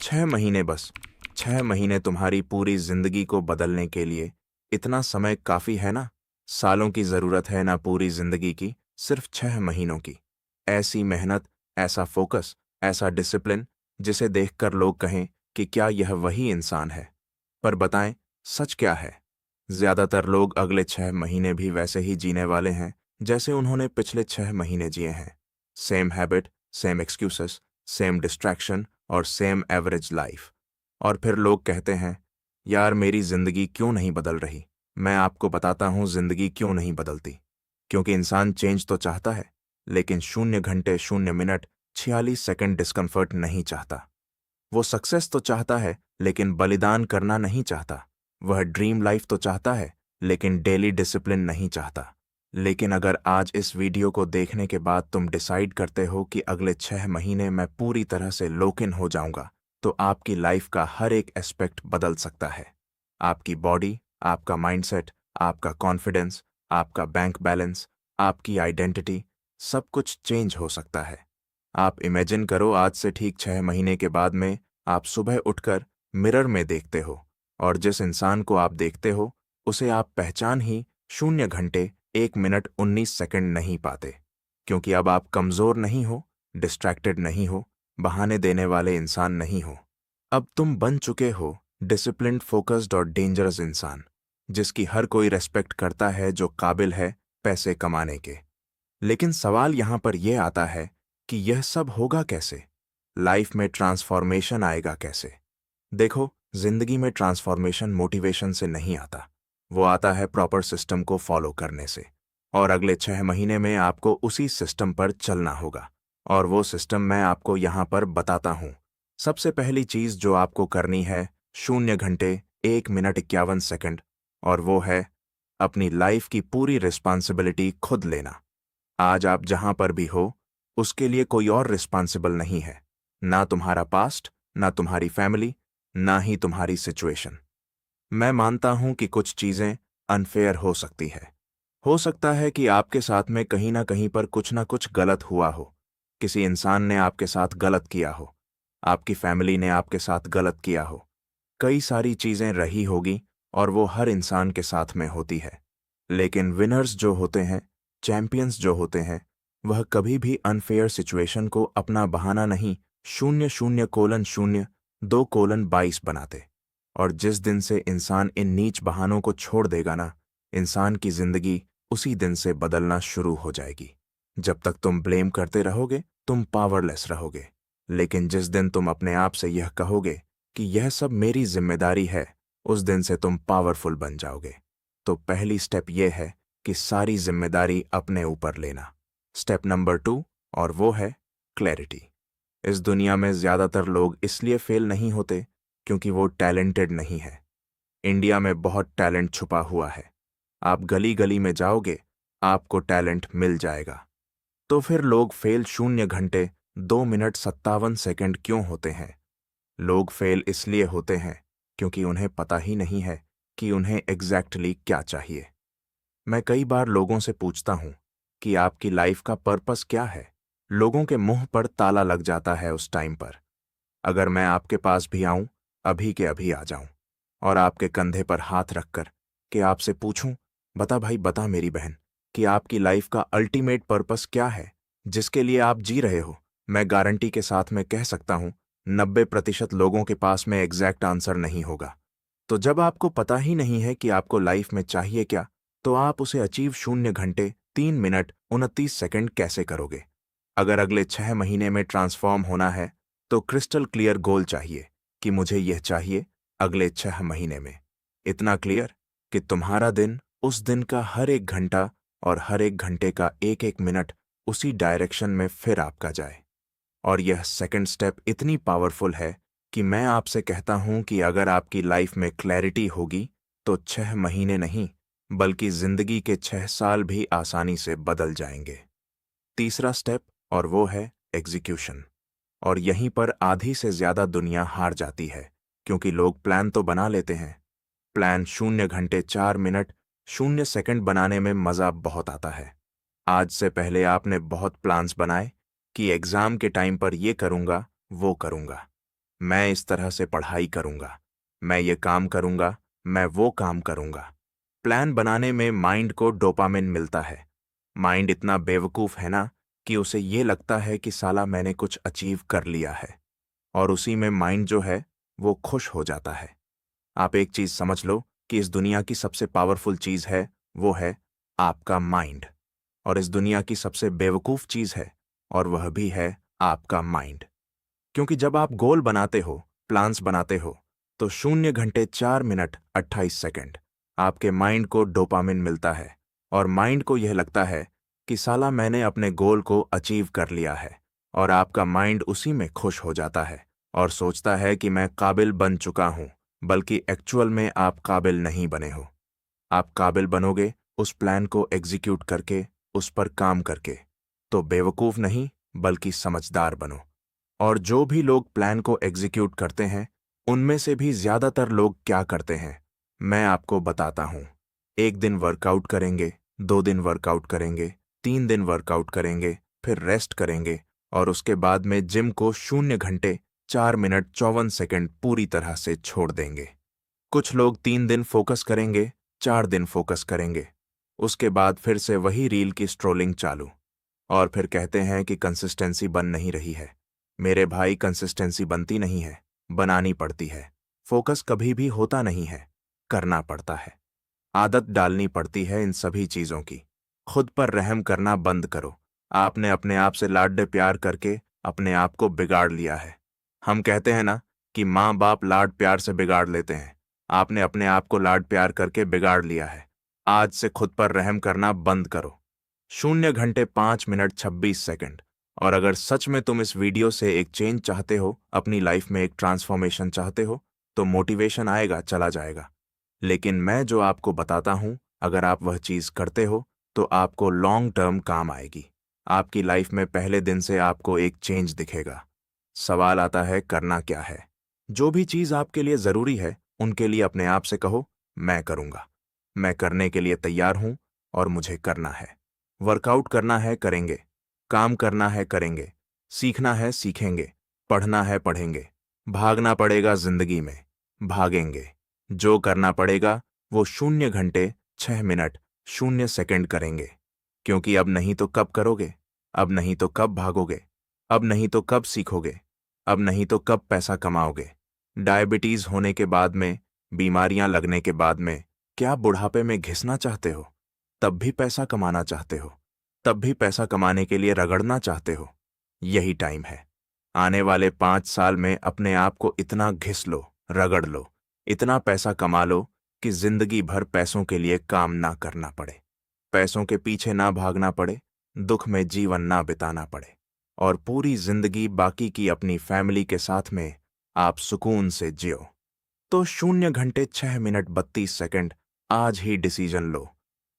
6 महीने बस। 6 महीने तुम्हारी पूरी जिंदगी को बदलने के लिए इतना समय काफी है ना। सालों की जरूरत है ना पूरी जिंदगी की, सिर्फ 6 महीनों की। ऐसी मेहनत, ऐसा फोकस, ऐसा डिसिप्लिन जिसे देखकर लोग कहें कि क्या यह वही इंसान है। पर बताएं, सच क्या है। ज्यादातर लोग अगले 6 महीने भी वैसे ही जीने वाले हैं जैसे उन्होंने पिछले 6 महीने जिए हैं। Same habit, same excuses, same distraction और सेम एवरेज लाइफ। और फिर लोग कहते हैं, यार मेरी जिंदगी क्यों नहीं बदल रही। मैं आपको बताता हूं जिंदगी क्यों नहीं बदलती। क्योंकि इंसान चेंज तो चाहता है, लेकिन 0 घंटे 0 मिनट 46 सेकंड डिस्कम्फर्ट नहीं चाहता। वो सक्सेस तो चाहता है, लेकिन बलिदान करना नहीं चाहता। वह ड्रीम लाइफ तो चाहता है, लेकिन डेली डिसिप्लिन नहीं चाहता। लेकिन अगर आज इस वीडियो को देखने के बाद तुम डिसाइड करते हो कि अगले 6 महीने मैं पूरी तरह से लॉक इन हो जाऊंगा, तो आपकी लाइफ का हर एक एस्पेक्ट बदल सकता है। आपकी बॉडी, आपका माइंडसेट, आपका कॉन्फिडेंस, आपका बैंक बैलेंस, आपकी आइडेंटिटी, सब कुछ चेंज हो सकता है। आप इमेजिन करो, आज से ठीक 6 महीने के बाद में आप सुबह उठकर मिरर में देखते हो, और जिस इंसान को आप देखते हो उसे आप पहचान ही 0 घंटे 1 मिनट 19 सेकंड नहीं पाते। क्योंकि अब आप कमजोर नहीं हो, डिस्ट्रैक्टेड नहीं हो, बहाने देने वाले इंसान नहीं हो। अब तुम बन चुके हो डिसिप्लिन्ड, फोकस्ड और डेंजरस इंसान, जिसकी हर कोई रेस्पेक्ट करता है, जो काबिल है पैसे कमाने के। लेकिन सवाल यहां पर यह आता है कि यह सब होगा कैसे। लाइफ में ट्रांसफॉर्मेशन आएगा कैसे। देखो, जिंदगी में ट्रांसफॉर्मेशन मोटिवेशन से नहीं आता। वो आता है प्रॉपर सिस्टम को फॉलो करने से। और अगले 6 महीने में आपको उसी सिस्टम पर चलना होगा। और वो सिस्टम मैं आपको यहां पर बताता हूं। सबसे पहली चीज जो आपको करनी है, 0 घंटे 1 मिनट 51 सेकंड, और वो है अपनी लाइफ की पूरी रिस्पॉन्सिबिलिटी खुद लेना। आज आप जहां पर भी हो, उसके लिए कोई और रिस्पॉन्सिबल नहीं है। ना तुम्हारा पास्ट, ना तुम्हारी फैमिली, ना ही तुम्हारी सिचुएशन। मैं मानता हूं कि कुछ चीजें अनफेयर हो सकती है। हो सकता है कि आपके साथ में कहीं पर कुछ ना कुछ गलत हुआ हो। किसी इंसान ने आपके साथ गलत किया हो, आपकी फैमिली ने आपके साथ गलत किया हो। कई सारी चीजें रही होगी, और वो हर इंसान के साथ में होती है। लेकिन विनर्स जो होते हैं, चैंपियंस जो होते हैं, वह कभी भी अनफेयर सिचुएशन को अपना बहाना नहीं 00:0:2:22 बनाते। और जिस दिन से इंसान इन नीच बहानों को छोड़ देगा ना, इंसान की जिंदगी उसी दिन से बदलना शुरू हो जाएगी। जब तक तुम ब्लेम करते रहोगे, तुम पावरलेस रहोगे। लेकिन जिस दिन तुम अपने आप से यह कहोगे कि यह सब मेरी जिम्मेदारी है, उस दिन से तुम पावरफुल बन जाओगे। तो पहली स्टेप यह है कि सारी जिम्मेदारी अपने ऊपर लेना। स्टेप नंबर 2, और वो है क्लैरिटी। इस दुनिया में ज्यादातर लोग इसलिए फेल नहीं होते क्योंकि वो टैलेंटेड नहीं है। इंडिया में बहुत टैलेंट छुपा हुआ है। आप गली गली में जाओगे, आपको टैलेंट मिल जाएगा। तो फिर लोग फेल 0 घंटे 2 मिनट 57 सेकंड क्यों होते हैं। लोग फेल इसलिए होते हैं क्योंकि उन्हें पता ही नहीं है कि उन्हें एग्जैक्टली क्या चाहिए। मैं कई बार लोगों से पूछता हूं कि आपकी लाइफ का पर्पस क्या है। लोगों के मुंह पर ताला लग जाता है उस टाइम पर। अगर मैं आपके पास भी आऊं, अभी के अभी आ जाऊं, और आपके कंधे पर हाथ रखकर कि आपसे पूछूं, बता भाई बता मेरी बहन, कि आपकी लाइफ का अल्टीमेट पर्पस क्या है, जिसके लिए आप जी रहे हो, मैं गारंटी के साथ में कह सकता हूं 90% लोगों के पास में एग्जैक्ट आंसर नहीं होगा। तो जब आपको पता ही नहीं है कि आपको लाइफ में चाहिए क्या, तो आप उसे अचीव 0 घंटे 3 मिनट 29 सेकंड कैसे करोगे। अगर अगले 6 महीने में ट्रांसफॉर्म होना है, तो क्रिस्टल क्लियर गोल चाहिए कि मुझे यह चाहिए अगले 6 महीने में। इतना क्लियर कि तुम्हारा दिन, उस दिन का हर एक घंटा और हर एक घंटे का एक एक मिनट उसी डायरेक्शन में फिर आपका जाए। और यह सेकंड स्टेप इतनी पावरफुल है कि मैं आपसे कहता हूं कि अगर आपकी लाइफ में क्लैरिटी होगी, तो 6 महीने नहीं, बल्कि जिंदगी के 6 साल भी आसानी से बदल जाएंगे। तीसरा स्टेप, और वो है एग्जीक्यूशन। और यहीं पर आधी से ज्यादा दुनिया हार जाती है, क्योंकि लोग प्लान तो बना लेते हैं। प्लान 0 घंटे 4 मिनट 0 सेकंड बनाने में मजा बहुत आता है। आज से पहले आपने बहुत प्लान्स बनाए कि एग्जाम के टाइम पर ये करूंगा, वो करूंगा। मैं इस तरह से पढ़ाई करूंगा, मैं ये काम करूंगा, मैं वो काम करूंगा। प्लान बनाने में माइंड को डोपामिन मिलता है। माइंड इतना बेवकूफ़ है ना कि उसे ये लगता है कि साला मैंने कुछ अचीव कर लिया है, और उसी में माइंड जो है वो खुश हो जाता है। आप एक चीज़ समझ लो कि इस दुनिया की सबसे पावरफुल चीज़ है, वो है आपका माइंड। और इस दुनिया की सबसे बेवकूफ़ चीज़ है, और वह भी है आपका माइंड। क्योंकि जब आप गोल बनाते हो, प्लान्स बनाते हो, तो 0 घंटे 4 मिनट 28 सेकंड आपके माइंड को डोपामिन मिलता है, और माइंड को यह लगता है कि साला मैंने अपने गोल को अचीव कर लिया है। और आपका माइंड उसी में खुश हो जाता है और सोचता है कि मैं काबिल बन चुका हूं, बल्कि एक्चुअल में आप काबिल नहीं बने हो। आप काबिल बनोगे उस प्लान को एग्जीक्यूट करके, उस पर काम करके। तो बेवकूफ़ नहीं, बल्कि समझदार बनो। और जो भी लोग प्लान को एग्जीक्यूट करते हैं, उनमें से भी ज़्यादातर लोग क्या करते हैं, मैं आपको बताता हूँ। 1 दिन वर्कआउट करेंगे, 2 दिन वर्कआउट करेंगे, 3 दिन वर्कआउट करेंगे, फिर रेस्ट करेंगे, और उसके बाद में जिम को 0 घंटे 4 मिनट 54 सेकंड पूरी तरह से छोड़ देंगे। कुछ लोग 3 दिन फोकस करेंगे, 4 दिन फोकस करेंगे, उसके बाद फिर से वही रील की स्ट्रोलिंग चालू, और फिर कहते हैं कि कंसिस्टेंसी बन नहीं रही है। मेरे भाई, कंसिस्टेंसी बनती नहीं है, बनानी पड़ती है। फोकस कभी भी होता नहीं है, करना पड़ता है। आदत डालनी पड़ती है इन सभी चीज़ों की। खुद पर रहम करना बंद करो। आपने अपने आप से लाड प्यार करके अपने आप को बिगाड़ लिया है। हम कहते हैं ना कि माँ बाप लाड प्यार से बिगाड़ लेते हैं। आपने अपने आप को लाड प्यार करके बिगाड़ लिया है। आज से खुद पर रहम करना बंद करो। 0 घंटे 5 मिनट 26 सेकंड। और अगर सच में तुम इस वीडियो से एक चेंज चाहते हो, अपनी लाइफ में एक ट्रांसफॉर्मेशन चाहते हो, तो मोटिवेशन आएगा, चला जाएगा। लेकिन मैं जो आपको बताता हूं, अगर आप वह चीज़ करते हो तो आपको लॉन्ग टर्म काम आएगी। आपकी लाइफ में पहले दिन से आपको एक चेंज दिखेगा। सवाल आता है, करना क्या है? जो भी चीज़ आपके लिए ज़रूरी है, उनके लिए अपने आप से कहो, मैं करूँगा। मैं करने के लिए तैयार हूँ, और मुझे करना है। वर्कआउट करना है, करेंगे। काम करना है, करेंगे। सीखना है, सीखेंगे। पढ़ना है, पढ़ेंगे। भागना पड़ेगा जिंदगी में, भागेंगे। जो करना पड़ेगा वो 0 घंटे 6 मिनट 0 सेकंड करेंगे। क्योंकि अब नहीं तो कब करोगे? अब नहीं तो कब भागोगे? अब नहीं तो कब सीखोगे? अब नहीं तो कब पैसा कमाओगे? डायबिटीज होने के बाद में, बीमारियां लगने के बाद में, क्या बुढ़ापे में घिसना चाहते हो? तब भी पैसा कमाना चाहते हो? तब भी पैसा कमाने के लिए रगड़ना चाहते हो? यही टाइम है। आने वाले 5 साल में अपने आप को इतना घिस लो, रगड़ लो, इतना पैसा कमा लो कि जिंदगी भर पैसों के लिए काम ना करना पड़े, पैसों के पीछे ना भागना पड़े, दुख में जीवन ना बिताना पड़े, और पूरी जिंदगी बाकी की अपनी फैमिली के साथ में आप सुकून से जियो। तो 0 घंटे 6 मिनट 32 सेकंड आज ही डिसीजन लो।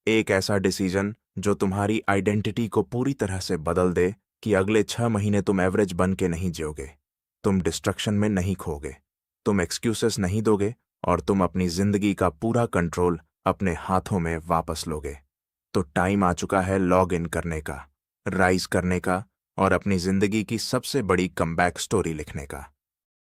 एक ऐसा डिसीजन जो तुम्हारी आइडेंटिटी को पूरी तरह से बदल दे कि अगले 6 महीने तुम एवरेज बन के नहीं जियोगे, तुम डिस्ट्रक्शन में नहीं खोगे, तुम एक्सक्यूसेस नहीं दोगे, और तुम अपनी जिंदगी का पूरा कंट्रोल अपने हाथों में वापस लोगे। तो टाइम आ चुका है लॉग इन करने का, राइज करने का, और अपनी जिंदगी की सबसे बड़ी कमबैक स्टोरी लिखने का।